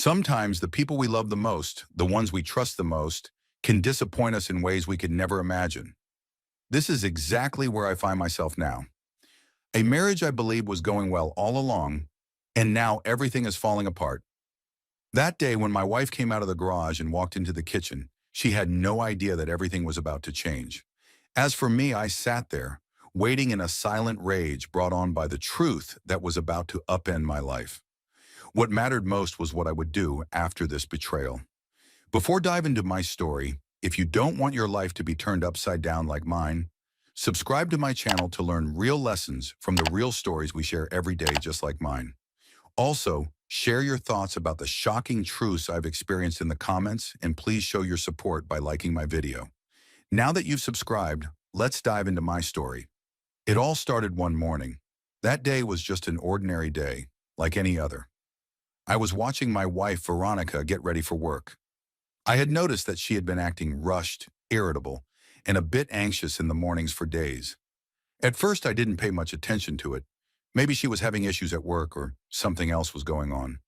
Sometimes the people we love the most, the ones we trust the most, can disappoint us in ways we could never imagine. This is exactly where I find myself now. A marriage I believed was going well all along, and now everything is falling apart. That day when my wife came out of the garage and walked into the kitchen, she had no idea that everything was about to change. As for me, I sat there, waiting in a silent rage brought on by the truth that was about to upend my life. What mattered most was what I would do after this betrayal. Before diving into my story, if you don't want your life to be turned upside down like mine, subscribe to my channel to learn real lessons from the real stories we share every day just like mine. Also, share your thoughts about the shocking truths I've experienced in the comments, and please show your support by liking my video. Now that you've subscribed, let's dive into my story. It all started one morning. That day was just an ordinary day, like any other. I was watching my wife, Veronica, get ready for work. I had noticed that she had been acting rushed, irritable, and a bit anxious in the mornings for days. At first, I didn't pay much attention to it. Maybe she was having issues at work or something else was going on.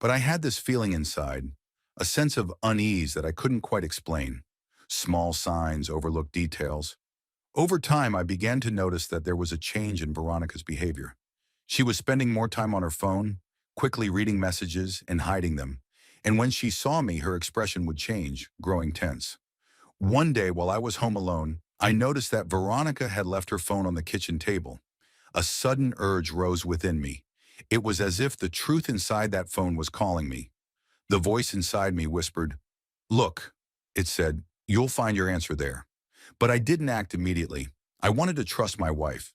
But I had this feeling inside, a sense of unease that I couldn't quite explain. Small signs, overlooked details. Over time, I began to notice that there was a change in Veronica's behavior. She was spending more time on her phone, quickly reading messages and hiding them. And when she saw me, her expression would change, growing tense. One day, while I was home alone, I noticed that Veronica had left her phone on the kitchen table. A sudden urge rose within me. It was as if the truth inside that phone was calling me. The voice inside me whispered, "Look," it said, "you'll find your answer there." But I didn't act immediately. I wanted to trust my wife.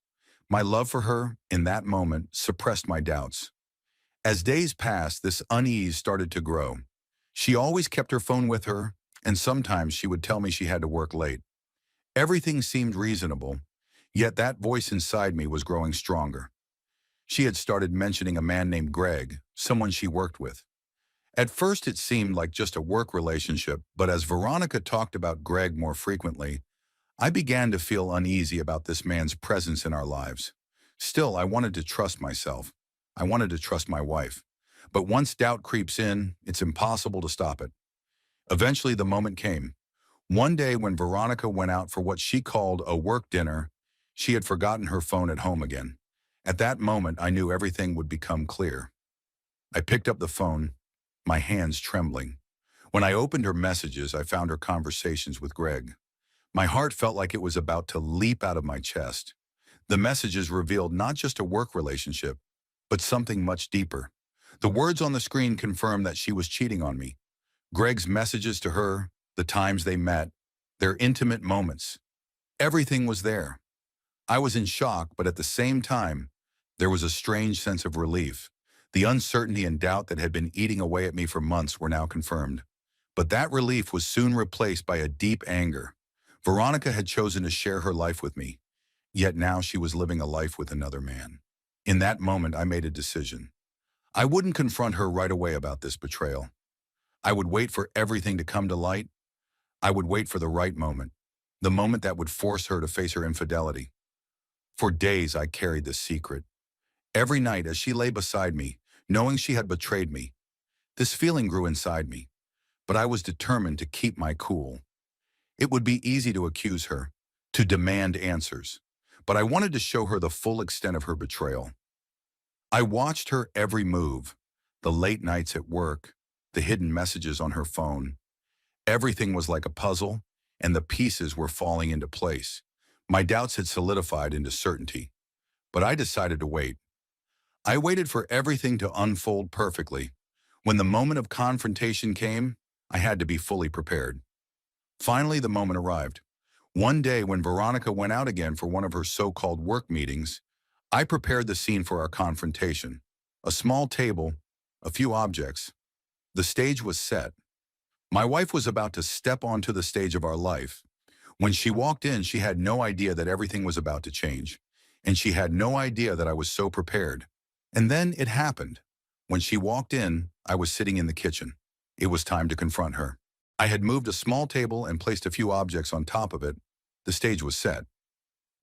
My love for her, in that moment, suppressed my doubts. As days passed, this unease started to grow. She always kept her phone with her, and sometimes she would tell me she had to work late. Everything seemed reasonable, yet that voice inside me was growing stronger. She had started mentioning a man named Greg, someone she worked with. At first it seemed like just a work relationship, but as Veronica talked about Greg more frequently, I began to feel uneasy about this man's presence in our lives. Still, I wanted to trust myself. I wanted to trust my wife. But once doubt creeps in, it's impossible to stop it. Eventually, the moment came. One day when Veronica went out for what she called a work dinner, she had forgotten her phone at home again. At that moment, I knew everything would become clear. I picked up the phone, my hands trembling. When I opened her messages, I found her conversations with Greg. My heart felt like it was about to leap out of my chest. The messages revealed not just a work relationship, but something much deeper. The words on the screen confirmed that she was cheating on me. Greg's messages to her, the times they met, their intimate moments. Everything was there. I was in shock, but at the same time, there was a strange sense of relief. The uncertainty and doubt that had been eating away at me for months were now confirmed. But that relief was soon replaced by a deep anger. Veronica had chosen to share her life with me, yet now she was living a life with another man. In that moment, I made a decision. I wouldn't confront her right away about this betrayal. I would wait for everything to come to light. I would wait for the right moment, the moment that would force her to face her infidelity. For days, I carried this secret. Every night, as she lay beside me, knowing she had betrayed me, this feeling grew inside me, but I was determined to keep my cool. It would be easy to accuse her, to demand answers, but I wanted to show her the full extent of her betrayal. I watched her every move, the late nights at work, the hidden messages on her phone. Everything was like a puzzle, and the pieces were falling into place. My doubts had solidified into certainty, but I decided to wait. I waited for everything to unfold perfectly. When the moment of confrontation came, I had to be fully prepared. Finally, the moment arrived. One day when Veronica went out again for one of her so-called work meetings, I prepared the scene for our confrontation. A small table, a few objects. The stage was set. My wife was about to step onto the stage of our life. When she walked in, she had no idea that everything was about to change, and she had no idea that I was so prepared. And then it happened. When she walked in, I was sitting in the kitchen. It was time to confront her. I had moved a small table and placed a few objects on top of it. The stage was set.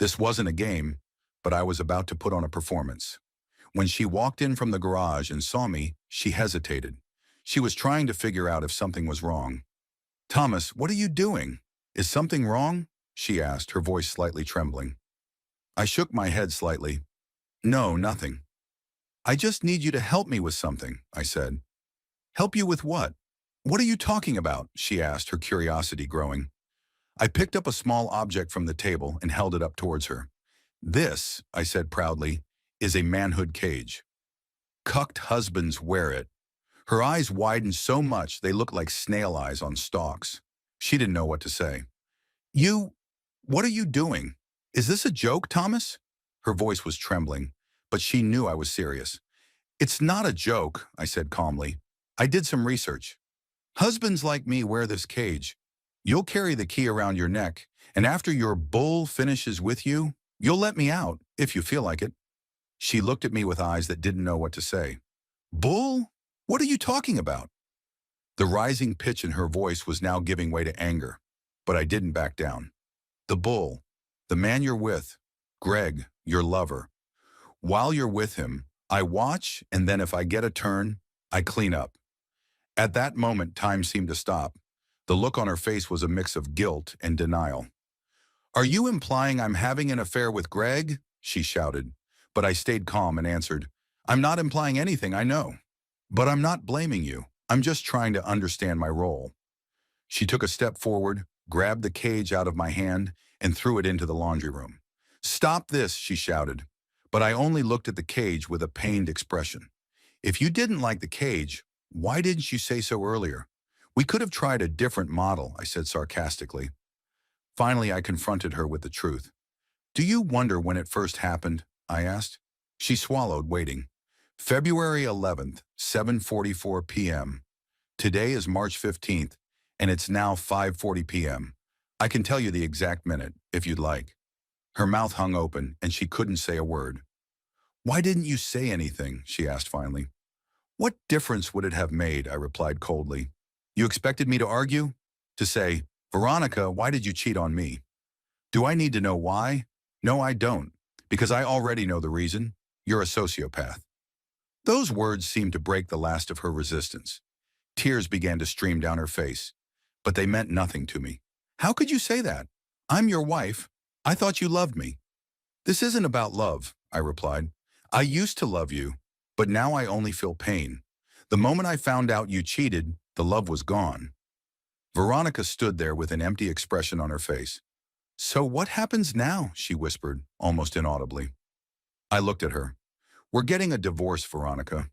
This wasn't a game, but I was about to put on a performance. When she walked in from the garage and saw me, she hesitated. She was trying to figure out if something was wrong. "Thomas, what are you doing? Is something wrong?" she asked, her voice slightly trembling. I shook my head slightly. "No, nothing. I just need you to help me with something," I said. "Help you with what? What are you talking about?" she asked, her curiosity growing. I picked up a small object from the table and held it up towards her. "This," I said proudly, "is a manhood cage. Cucked husbands wear it." Her eyes widened so much they looked like snail eyes on stalks. She didn't know what to say. What are you doing? Is this a joke, Thomas?" Her voice was trembling, but she knew I was serious. "It's not a joke," I said calmly. "I did some research. Husbands like me wear this cage. You'll carry the key around your neck, and after your bull finishes with you, you'll let me out, if you feel like it." She looked at me with eyes that didn't know what to say. "Bull? What are you talking about?" The rising pitch in her voice was now giving way to anger, but I didn't back down. "The bull, the man you're with, Greg, your lover. While you're with him, I watch, and then if I get a turn, I clean up." At that moment, time seemed to stop. The look on her face was a mix of guilt and denial. "Are you implying I'm having an affair with Greg?" she shouted. But I stayed calm and answered, "I'm not implying anything, I know. But I'm not blaming you. I'm just trying to understand my role." She took a step forward, grabbed the cage out of my hand, and threw it into the laundry room. "Stop this," she shouted. But I only looked at the cage with a pained expression. "If you didn't like the cage, why didn't you say so earlier? We could have tried a different model," I said sarcastically. Finally, I confronted her with the truth. "Do you wonder when it first happened?" I asked. She swallowed, waiting. "February 11th, 7:44 p.m. Today is March 15th, and it's now 5:40 p.m. I can tell you the exact minute, if you'd like." Her mouth hung open, and she couldn't say a word. "Why didn't you say anything?" she asked finally. "What difference would it have made?" I replied coldly. "You expected me to argue? To say, 'Veronica, why did you cheat on me?' Do I need to know why? No, I don't, because I already know the reason. You're a sociopath." Those words seemed to break the last of her resistance. Tears began to stream down her face, but they meant nothing to me. "How could you say that? I'm your wife. I thought you loved me." "This isn't about love," I replied. "I used to love you, but now I only feel pain. The moment I found out you cheated, the love was gone." Veronica stood there with an empty expression on her face. "So what happens now?" she whispered, almost inaudibly. I looked at her. "We're getting a divorce, Veronica.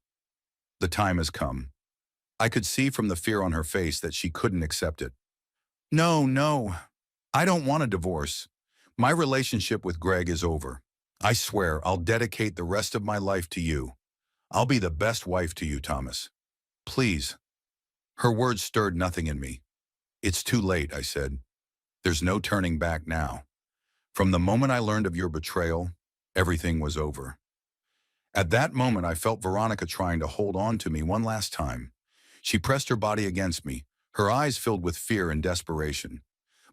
The time has come." I could see from the fear on her face that she couldn't accept it. "No, no, I don't want a divorce. My relationship with Greg is over. I swear I'll dedicate the rest of my life to you. I'll be the best wife to you, Thomas. Please." Her words stirred nothing in me. "It's too late," I said. "There's no turning back now. From the moment I learned of your betrayal, everything was over." At that moment, I felt Veronica trying to hold on to me one last time. She pressed her body against me, her eyes filled with fear and desperation.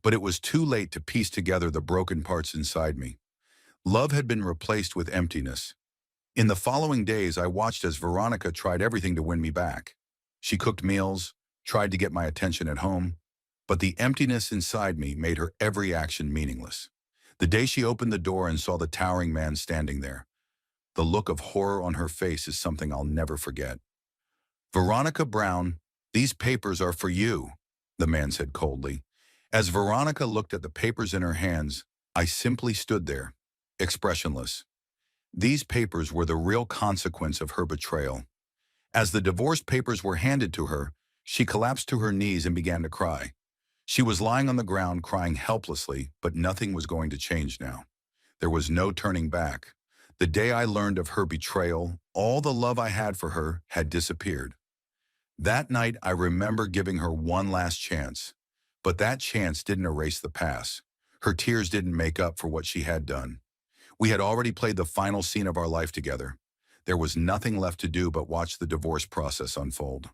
But it was too late to piece together the broken parts inside me. Love had been replaced with emptiness. In the following days, I watched as Veronica tried everything to win me back. She cooked meals, tried to get my attention at home, but the emptiness inside me made her every action meaningless. The day she opened the door and saw the towering man standing there, the look of horror on her face is something I'll never forget. "Veronica Brown, these papers are for you," the man said coldly. As Veronica looked at the papers in her hands, I simply stood there, expressionless. These papers were the real consequence of her betrayal. As the divorce papers were handed to her, she collapsed to her knees and began to cry. She was lying on the ground crying helplessly, but nothing was going to change now. There was no turning back. The day I learned of her betrayal, all the love I had for her had disappeared. That night, I remember giving her one last chance, but that chance didn't erase the past. Her tears didn't make up for what she had done. We had already played the final scene of our life together. There was nothing left to do but watch the divorce process unfold.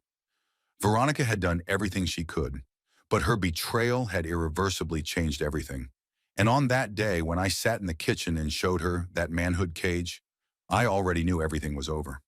Veronica had done everything she could, but her betrayal had irreversibly changed everything. And on that day, when I sat in the kitchen and showed her that manhood cage, I already knew everything was over.